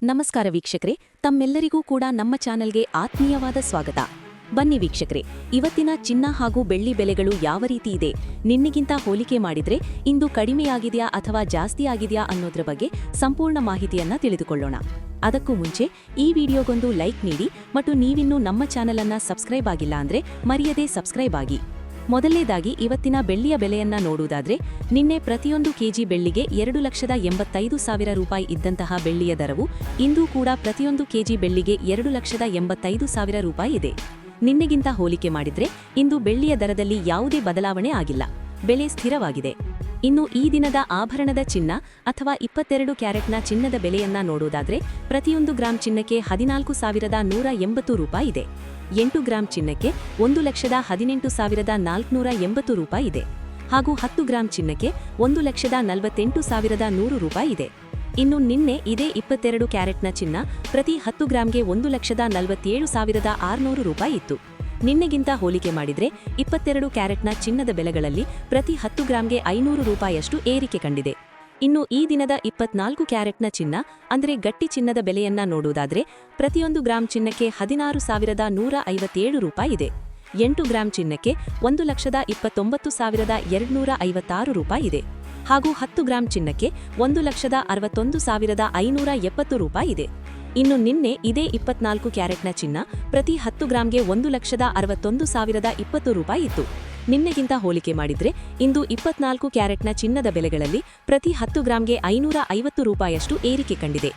ನಮಸ್ಕಾರ ವೀಕ್ಷಕರೇ, ತಮ್ಮೆಲ್ಲರಿಗೂ ಕೂಡ ನಮ್ಮ ಚಾನೆಲ್ಗೆ ಆತ್ಮೀಯವಾದ ಸ್ವಾಗತ. ಬನ್ನಿ ವೀಕ್ಷಕರೇ, ಇವತ್ತಿನ ಚಿನ್ನ ಹಾಗೂ ಬೆಳ್ಳಿ ಬೆಲೆಗಳು ಯಾವ ರೀತಿ ಇದೆ, ನಿನ್ನೆಗಿಂತ ಹೋಲಿಕೆ ಮಾಡಿದ್ರೆ ಇಂದು ಕಡಿಮೆಯಾಗಿದೆಯಾ ಅಥವಾ ಜಾಸ್ತಿ ಆಗಿದೆಯಾ ಅನ್ನೋದ್ರ ಬಗ್ಗೆ ಸಂಪೂರ್ಣ ಮಾಹಿತಿಯನ್ನ ತಿಳಿದುಕೊಳ್ಳೋಣ. ಅದಕ್ಕೂ ಮುಂಚೆ ಈ ವಿಡಿಯೋಗೊಂದು ಲೈಕ್ ನೀಡಿ ಮತ್ತು ನೀವಿನ್ನೂ ನಮ್ಮ ಚಾನೆಲ್ ಅನ್ನ ಸಬ್ಸ್ಕ್ರೈಬ್ ಆಗಿಲ್ಲ ಅಂದ್ರೆ ಮರೆಯದೇ ಸಬ್ಸ್ಕ್ರೈಬ್ ಆಗಿ. ಮೊದಲನೇದಾಗಿ ಇವತ್ತಿನ ಬೆಳ್ಳಿಯ ಬೆಲೆಯನ್ನ ನೋಡುವುದಾದ್ರೆ, ನಿನ್ನೆ ಪ್ರತಿಯೊಂದು ಕೆಜಿ ಬೆಳ್ಳಿಗೆ 2,85,000 ರೂಪಾಯಿ ಇದ್ದಂತಹ ಬೆಳ್ಳಿಯ ದರವು ಇಂದು ಕೂಡ ಪ್ರತಿಯೊಂದು ಕೆಜಿ ಬೆಳ್ಳಿಗೆ 2,85,000 ರೂಪಾಯಿ ಇದೆ. ನಿನ್ನೆಗಿಂತ ಹೋಲಿಕೆ ಮಾಡಿದ್ರೆ ಇಂದು ಬೆಳ್ಳಿಯ ದರದಲ್ಲಿ ಯಾವುದೇ ಬದಲಾವಣೆ ಆಗಿಲ್ಲ, ಬೆಲೆ ಸ್ಥಿರವಾಗಿದೆ. ಇನ್ನು ಈ ದಿನದ ಆಭರಣದ ಚಿನ್ನ ಅಥವಾ 22 ಕ್ಯಾರೆಟ್ನ ಚಿನ್ನದ ಬೆಲೆಯನ್ನ ನೋಡುವುದಾದ್ರೆ, ಪ್ರತಿಯೊಂದು ಗ್ರಾಂ ಚಿನ್ನಕ್ಕೆ 14,180 ರೂಪಾಯಿ ಇದೆ. 8 ಗ್ರಾಂ ಚಿನ್ನಕ್ಕೆ 1,18,480 ರೂಪಾಯಿ ಇದೆ. ಹಾಗೂ 10 ಗ್ರಾಂ ಚಿನ್ನಕ್ಕೆ 1,48,100 ರೂಪಾಯಿ ಇದೆ. ಇನ್ನು ನಿನ್ನೆ ಇದೇ 22 ಕ್ಯಾರೆಟ್ನ ಚಿನ್ನ ಪ್ರತಿ 10 ಗ್ರಾಂಗೆ 1,47,600 ರೂಪಾಯಿ ಇತ್ತು. ನಿನ್ನೆಗಿಂತ ಹೋಲಿಕೆ ಮಾಡಿದ್ರೆ 22 ಕ್ಯಾರೆಟ್ನ ಚಿನ್ನದ ಬೆಲೆಗಳಲ್ಲಿ ಪ್ರತಿ 10 ಗ್ರಾಂಗೆ 500 ರೂಪಾಯಿಯಷ್ಟು ಏರಿಕೆ ಕಂಡಿದೆ. ಇನ್ನು ಈ ದಿನದ 24 ಕ್ಯಾರೆಟ್ನ ಚಿನ್ನ ಅಂದ್ರೆ ಗಟ್ಟಿ ಚಿನ್ನದ ಬೆಲೆಯನ್ನ ನೋಡುವುದಾದ್ರೆ, ಪ್ರತಿಯೊಂದು ಗ್ರಾಂ ಚಿನ್ನಕ್ಕೆ 16,157 ರೂಪಾಯಿ ಇದೆ. 8 ಗ್ರಾಂ ಚಿನ್ನಕ್ಕೆ 1,29,256 ರೂಪಾಯಿ ಇದೆ. ಹಾಗೂ 10 ಗ್ರಾಂ ಚಿನ್ನಕ್ಕೆ 1,61,570 ರೂಪಾಯಿ ಇದೆ. ಇನ್ನು ನಿನ್ನೆ ಇದೇ 24 ಕ್ಯಾರೆಟ್ನ ಚಿನ್ನ ಪ್ರತಿ 10 ಗ್ರಾಂಗೆ 1,61,020 ರೂಪಾಯಿ ಇತ್ತು. ನಿನ್ನೆಗಿಂತ ಹೋಲಿಕೆ ಮಾಡಿದ್ರೆ ಇಂದು 24 ಕ್ಯಾರೆಟ್ನ ಚಿನ್ನದ ಬೆಲೆಗಳಲ್ಲಿ ಪ್ರತಿ 10 ಗ್ರಾಂಗೆ 550 ರೂಪಾಯಿಯಷ್ಟು ಏರಿಕೆ ಕಂಡಿದೆ.